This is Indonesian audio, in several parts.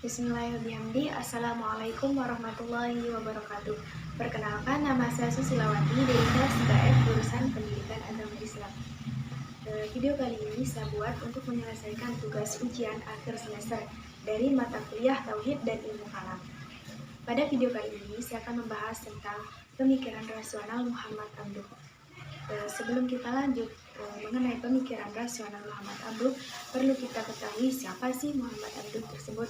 Bismillahirrahmanirrahim. Assalamualaikum warahmatullahi wabarakatuh. Perkenalkan, nama saya Susilawati dari kelas 3F jurusan Pendidikan Agama Islam. Video kali ini saya buat untuk menyelesaikan tugas ujian akhir semester dari mata kuliah Tauhid dan Ilmu Kalam. Pada video kali ini saya akan membahas tentang pemikiran rasional Muhammad Abduh. Sebelum kita lanjut mengenai pemikiran rasional Muhammad Abduh, perlu kita ketahui siapa sih Muhammad Abduh tersebut.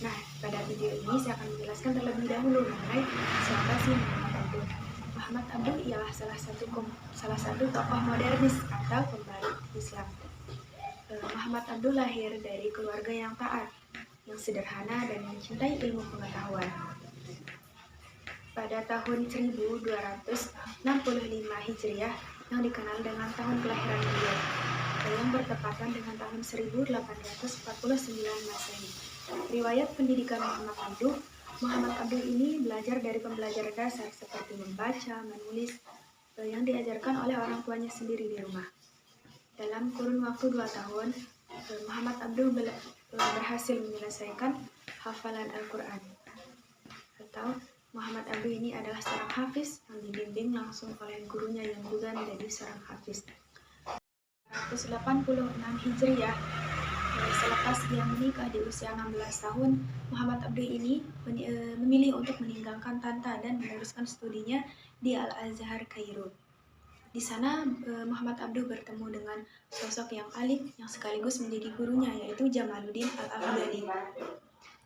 Nah, pada video ini saya akan menjelaskan terlebih dahulu mengenai siapa sih Muhammad Abduh. Muhammad Abduh ialah salah satu tokoh modernis atau pembalik Islam. Muhammad Abduh lahir dari keluarga yang taat, yang sederhana dan mencintai ilmu pengetahuan. Pada tahun 1265 Hijriah yang dikenal dengan tahun kelahiran beliau, yang bertepatan dengan tahun 1849 Masehi. Riwayat pendidikan Muhammad Abduh ini belajar dari pembelajaran dasar seperti membaca, menulis, yang diajarkan oleh orang tuanya sendiri di rumah. Dalam kurun waktu 2 tahun, Muhammad Abduh berhasil menyelesaikan hafalan Al-Quran. Atau Muhammad Abduh ini adalah seorang hafiz yang dibimbing langsung oleh gurunya yang juga menjadi seorang hafiz. 186 Hijriah, selepas dia menikah di usia 16 tahun, Muhammad Abduh ini memilih untuk meninggalkan Tanta dan meneruskan studinya di Al-Azhar Kairo. Di sana Muhammad Abduh bertemu dengan sosok yang alim yang sekaligus menjadi gurunya, yaitu Jamaluddin Al-Afghani.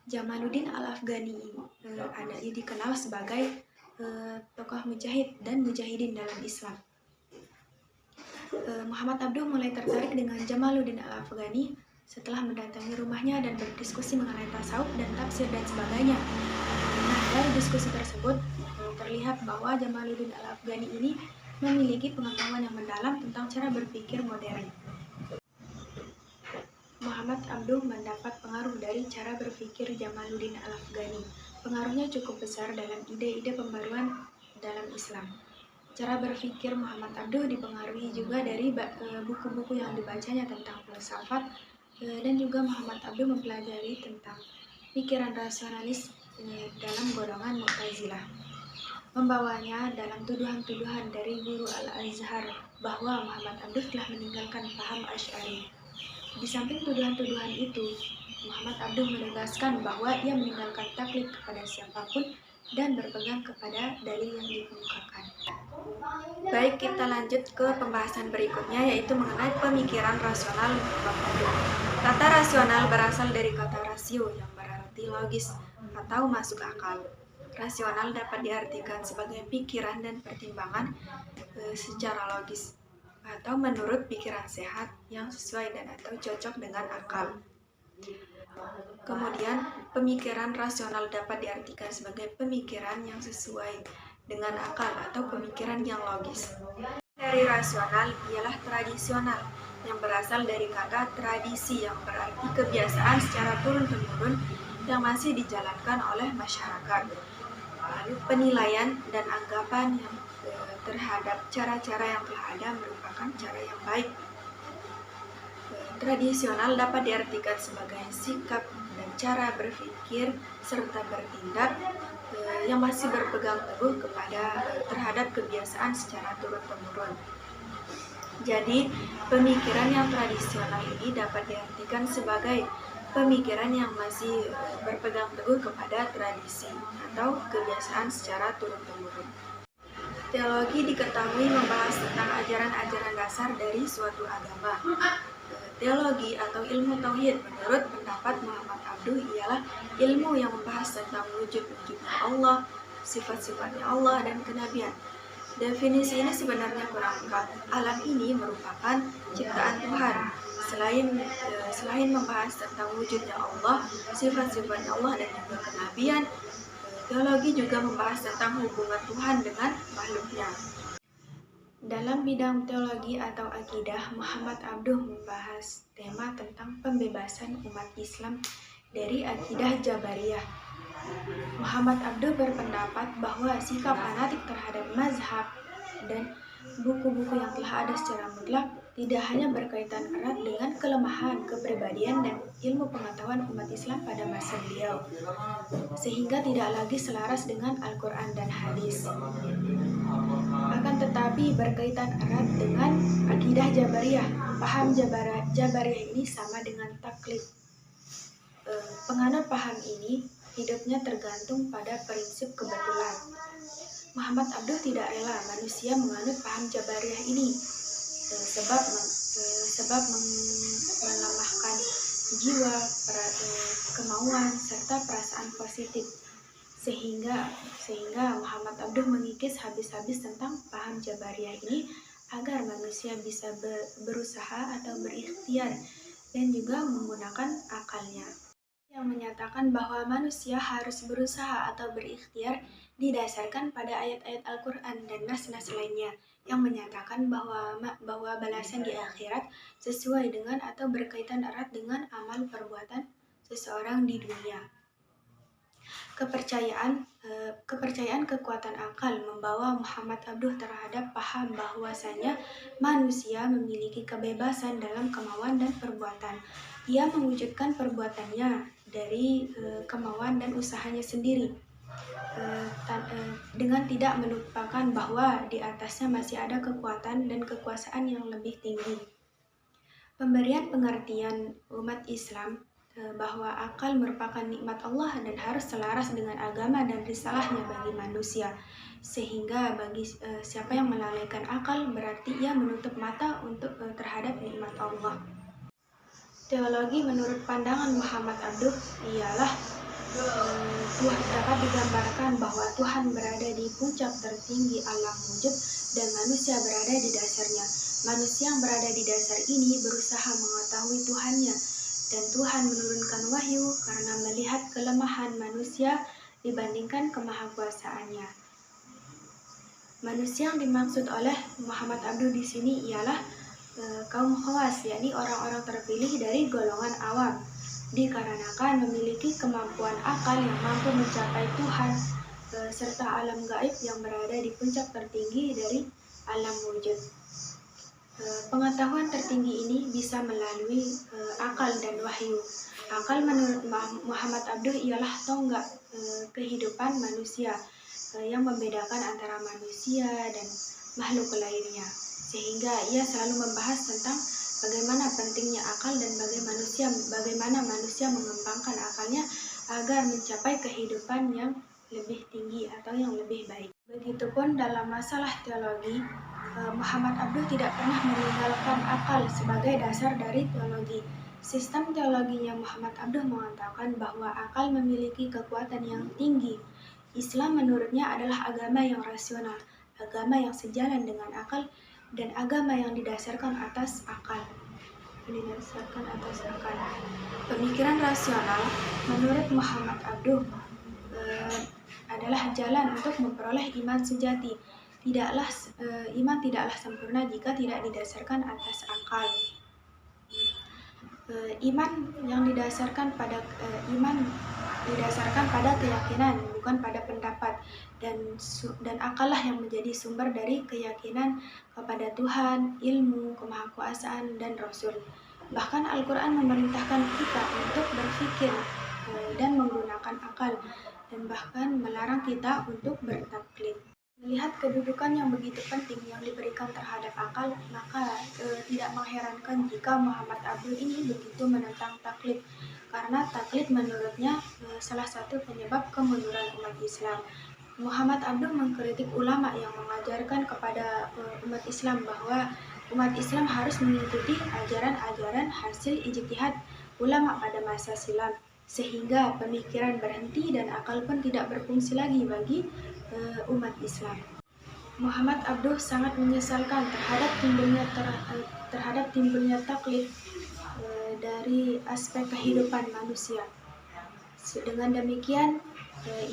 Jamaluddin Al-Afghani dikenal sebagai tokoh mujahid dan mujahidin dalam Islam. Muhammad Abduh mulai tertarik dengan Jamaluddin Al-Afghani setelah mendatangi rumahnya dan berdiskusi mengenai tasawuf dan tafsir dan sebagainya. Nah, dari diskusi tersebut terlihat bahwa Jamaluddin Al-Afghani ini memiliki pengetahuan yang mendalam tentang cara berpikir modern. Muhammad Abduh mendapat pengaruh dari cara berpikir Jamaluddin Al-Afghani. Pengaruhnya cukup besar dalam ide-ide pembaruan dalam Islam. Cara berpikir Muhammad Abduh dipengaruhi juga dari buku-buku yang dibacanya tentang filsafat, dan juga Muhammad Abduh mempelajari tentang pikiran rasionalis dalam golongan Mu'tazilah. Membawanya dalam tuduhan-tuduhan dari guru Al-Azhar bahwa Muhammad Abduh telah meninggalkan paham Asy'ari. Di samping tuduhan-tuduhan itu, Muhammad Abduh menegaskan bahwa ia meninggalkan taklid kepada siapapun dan berpegang kepada dalil yang dikemukakan. Baik, kita lanjut ke pembahasan berikutnya, yaitu mengenai pemikiran rasional Muhammad Abduh. Kata rasional berasal dari kata rasio yang berarti logis atau masuk akal. Rasional dapat diartikan sebagai pikiran dan pertimbangan secara logis, atau menurut pikiran sehat yang sesuai dan atau cocok dengan akal. Kemudian, pemikiran rasional dapat diartikan sebagai pemikiran yang sesuai dengan akal atau pemikiran yang logis. Dari rasional ialah tradisional, yang berasal dari kata tradisi yang berarti kebiasaan secara turun-temurun yang masih dijalankan oleh masyarakat. Lalu penilaian dan anggapan yang terhadap cara-cara yang telah ada merupakan cara yang baik. Tradisional dapat diartikan sebagai sikap dan cara berpikir serta bertindak yang masih berpegang teguh terhadap kebiasaan secara turun-temurun. Jadi, pemikiran yang tradisional ini dapat diartikan sebagai pemikiran yang masih berpegang teguh kepada tradisi atau kebiasaan secara turun-temurun. Teologi diketahui membahas tentang ajaran-ajaran dasar dari suatu agama. Teologi atau ilmu tauhid menurut pendapat Muhammad Abduh ialah ilmu yang membahas tentang wujud-wujudnya Allah, sifat-sifatnya Allah, dan kenabian. Definisi ini sebenarnya kurang lengkap. Alam ini merupakan ciptaan Tuhan. Selain membahas tentang wujudnya Allah, sifat-sifatnya Allah, dan juga kenabian, teologi juga membahas tentang hubungan Tuhan dengan makhluknya. Dalam bidang teologi atau akidah, Muhammad Abduh membahas tema tentang pembebasan umat Islam dari akidah Jabariyah. Muhammad Abduh berpendapat bahwa sikap fanatik terhadap mazhab dan buku-buku yang telah ada secara mutlak tidak hanya berkaitan erat dengan kelemahan kepribadian dan ilmu pengetahuan umat Islam pada masa beliau, sehingga tidak lagi selaras dengan Al-Quran dan hadis. Akan tetapi berkaitan erat dengan akidah Jabariyah. Paham Jabariyah ini sama dengan taklid. Penganut paham ini hidupnya tergantung pada prinsip kebetulan. Muhammad Abduh tidak rela manusia menganut paham Jabariyah ini, sebab melemahkan jiwa, kemauan, serta perasaan positif. Sehingga Muhammad Abduh mengikis habis-habis tentang paham Jabariyah ini agar manusia bisa berusaha atau berikhtiar dan juga menggunakan akalnya. Yang menyatakan bahwa manusia harus berusaha atau berikhtiar didasarkan pada ayat-ayat Al-Quran dan nas-nas lainnya yang menyatakan bahwa balasan di akhirat sesuai dengan atau berkaitan erat dengan amal perbuatan seseorang di dunia. Kepercayaan kekuatan akal membawa Muhammad Abduh terhadap paham bahwasanya manusia memiliki kebebasan dalam kemauan dan perbuatan. Ia mewujudkan perbuatannya dari kemauan dan usahanya sendiri, dengan tidak melupakan bahwa di atasnya masih ada kekuatan dan kekuasaan yang lebih tinggi. Pemberian pengertian umat Islam bahwa akal merupakan nikmat Allah dan harus selaras dengan agama dan risalahnya bagi manusia, sehingga bagi siapa yang melalaikan akal berarti ia menutup mata untuk terhadap nikmat Allah. Teologi menurut pandangan Muhammad Abduh ialah Tuhan dapat digambarkan bahwa Tuhan berada di puncak tertinggi alam wujud dan manusia berada di dasarnya. Manusia yang berada di dasar ini berusaha mengetahui Tuhannya, dan Tuhan menurunkan wahyu karena melihat kelemahan manusia dibandingkan kemahakuasaannya. Manusia yang dimaksud oleh Muhammad Abduh di sini ialah kaum khawas, yakni orang-orang terpilih dari golongan awam, dikarenakan memiliki kemampuan akal yang mampu mencapai Tuhan serta alam gaib yang berada di puncak tertinggi dari alam wujud. Pengetahuan tertinggi ini bisa melalui akal dan wahyu. Akal menurut Muhammad Abduh ialah tonggak kehidupan manusia yang membedakan antara manusia dan makhluk lainnya, sehingga ia selalu membahas tentang bagaimana pentingnya akal dan bagaimana manusia mengembangkan akalnya agar mencapai kehidupan yang lebih tinggi atau yang lebih baik. Begitupun dalam masalah teologi, Muhammad Abduh tidak pernah meninggalkan akal sebagai dasar dari teologi. Sistem teologinya Muhammad Abduh mengatakan bahwa akal memiliki kekuatan yang tinggi. Islam menurutnya adalah agama yang rasional, agama yang sejalan dengan akal, dan agama yang didasarkan atas akal. Pemikiran rasional menurut Muhammad Abduh adalah jalan untuk memperoleh iman sejati. Iman tidaklah sempurna jika tidak didasarkan atas akal. Iman didasarkan pada keyakinan, bukan pada pendapat, dan akallah yang menjadi sumber dari keyakinan kepada Tuhan, ilmu, kemahakuasaan, dan Rasul. Bahkan Al-Quran memerintahkan kita untuk berpikir dan menggunakan akal, dan bahkan melarang kita untuk bertaklid. Melihat kedudukan yang begitu penting yang diberikan terhadap akal, maka tidak mengherankan jika Muhammad Abduh ini begitu menentang taklid, karena taklid menurutnya salah satu penyebab kemunduran umat Islam. Muhammad Abduh mengkritik ulama yang mengajarkan kepada umat Islam bahwa umat Islam harus mengikuti ajaran-ajaran hasil ijtihad ulama pada masa silam, sehingga pemikiran berhenti dan akal pun tidak berfungsi lagi bagi umat Islam. Muhammad Abduh sangat menyesalkan terhadap timbulnya taklid dari aspek kehidupan manusia. Dengan demikian,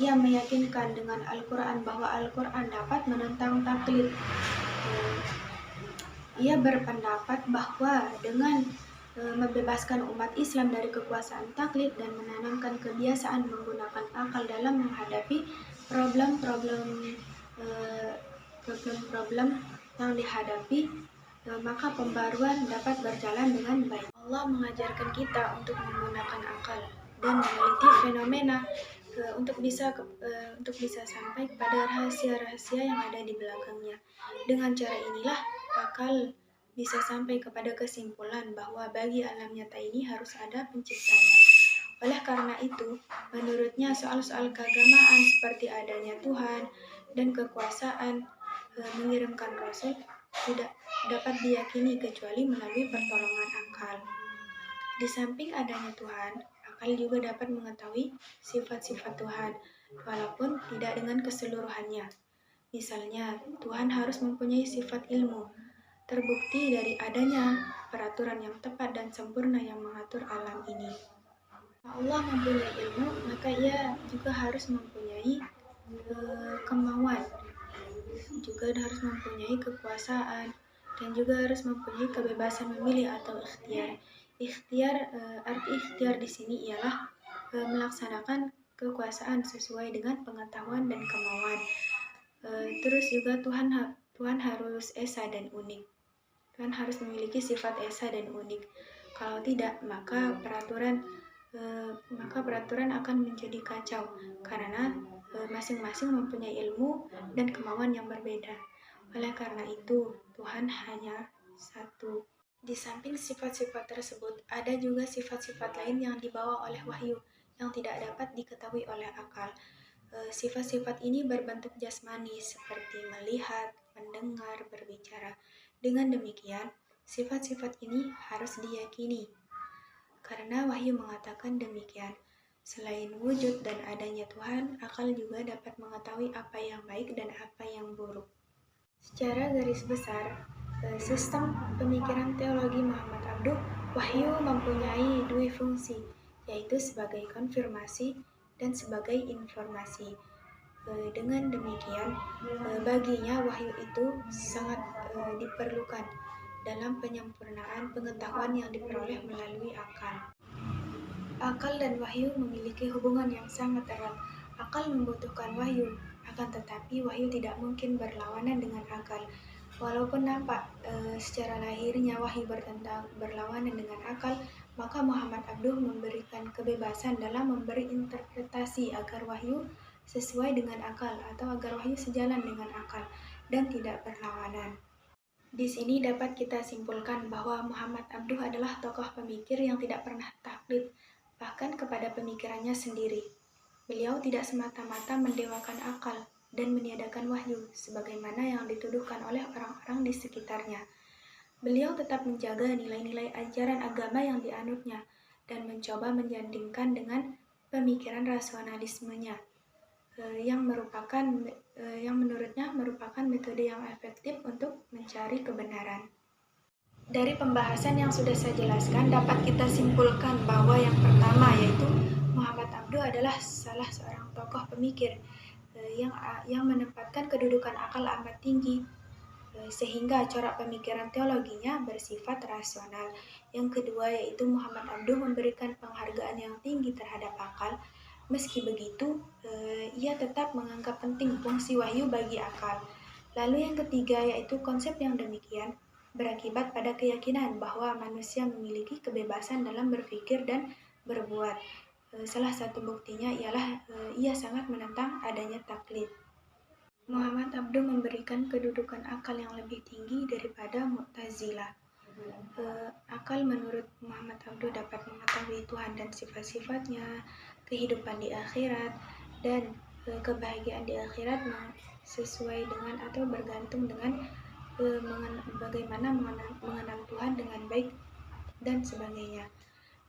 ia meyakinkan dengan Al-Quran bahwa Al-Quran dapat menentang taklid. Ia berpendapat bahwa dengan membebaskan umat Islam dari kekuasaan taklid dan menanamkan kebiasaan menggunakan akal dalam menghadapi problem yang dihadapi, maka pembaruan dapat berjalan dengan baik. Allah mengajarkan kita untuk menggunakan akal dan meneliti fenomena untuk bisa sampai kepada rahasia-rahasia yang ada di belakangnya. Dengan cara inilah akal bisa sampai kepada kesimpulan bahwa bagi alam nyata ini harus ada penciptanya. Oleh karena itu, menurutnya soal-soal keagamaan seperti adanya Tuhan dan kekuasaan mengirimkan Rasul tidak dapat diyakini kecuali melalui pertolongan akal. Di samping adanya Tuhan, akal juga dapat mengetahui sifat-sifat Tuhan, walaupun tidak dengan keseluruhannya. Misalnya, Tuhan harus mempunyai sifat ilmu, terbukti dari adanya peraturan yang tepat dan sempurna yang mengatur alam ini. Allah mempunyai ilmu, maka ia juga harus mempunyai kemauan, juga harus mempunyai kekuasaan, dan juga harus mempunyai kebebasan memilih atau ikhtiar. Arti ikhtiar di sini ialah melaksanakan kekuasaan sesuai dengan pengetahuan dan kemauan. Terus juga Tuhan harus esa dan unik. Tuhan harus memiliki sifat esa dan unik. Kalau tidak, maka peraturan akan menjadi kacau karena masing-masing mempunyai ilmu dan kemauan yang berbeda. Oleh karena itu, Tuhan hanya satu. Di samping sifat-sifat tersebut, ada juga sifat-sifat lain yang dibawa oleh wahyu yang tidak dapat diketahui oleh akal. Sifat-sifat ini berbentuk jasmani seperti melihat, mendengar, berbicara. Dengan demikian, sifat-sifat ini harus diyakini karena wahyu mengatakan demikian. Selain wujud dan adanya Tuhan, akal juga dapat mengetahui apa yang baik dan apa yang buruk. Secara garis besar, sistem pemikiran teologi Muhammad Abduh, wahyu mempunyai dua fungsi, yaitu sebagai konfirmasi dan sebagai informasi. Dengan demikian, baginya wahyu itu sangat diperlukan dalam penyempurnaan pengetahuan yang diperoleh melalui akal. Akal dan wahyu memiliki hubungan yang sangat erat. Akal membutuhkan wahyu, akan tetapi wahyu tidak mungkin berlawanan dengan akal. Walaupun nampak secara lahirnya wahyu berlawanan dengan akal, maka Muhammad Abduh memberikan kebebasan dalam memberi interpretasi agar wahyu sesuai dengan akal atau agar wahyu sejalan dengan akal dan tidak berlawanan. Di sini dapat kita simpulkan bahwa Muhammad Abduh adalah tokoh pemikir yang tidak pernah taklid, bahkan kepada pemikirannya sendiri. Beliau tidak semata-mata mendewakan akal dan meniadakan wahyu, sebagaimana yang dituduhkan oleh orang-orang di sekitarnya. Beliau tetap menjaga nilai-nilai ajaran agama yang dianutnya dan mencoba menyandingkan dengan pemikiran rasionalismenya, yang menurutnya merupakan metode yang efektif untuk mencari kebenaran. Dari pembahasan yang sudah saya jelaskan, dapat kita simpulkan bahwa yang pertama yaitu Muhammad Abduh adalah salah seorang tokoh pemikir yang menempatkan kedudukan akal amat tinggi, sehingga corak pemikiran teologinya bersifat rasional. Yang kedua yaitu Muhammad Abduh memberikan penghargaan yang tinggi terhadap akal. Meski begitu, ia tetap menganggap penting fungsi wahyu bagi akal. Lalu yang ketiga yaitu konsep yang demikian berakibat pada keyakinan bahwa manusia memiliki kebebasan dalam berpikir dan berbuat. Salah satu buktinya ialah ia sangat menentang adanya taklid. Muhammad Abduh memberikan kedudukan akal yang lebih tinggi daripada Mu'tazilah. Akal menurut Muhammad Abduh dapat mengetahui Tuhan dan sifat-sifatnya, kehidupan di akhirat, dan kebahagiaan di akhirat sesuai dengan atau bergantung dengan bagaimana mengenal Tuhan dengan baik dan sebagainya.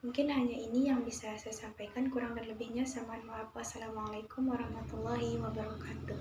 Mungkin hanya ini yang bisa saya sampaikan, kurang dan lebihnya saya mohon maaf. Wassalamualaikum warahmatullahi wabarakatuh.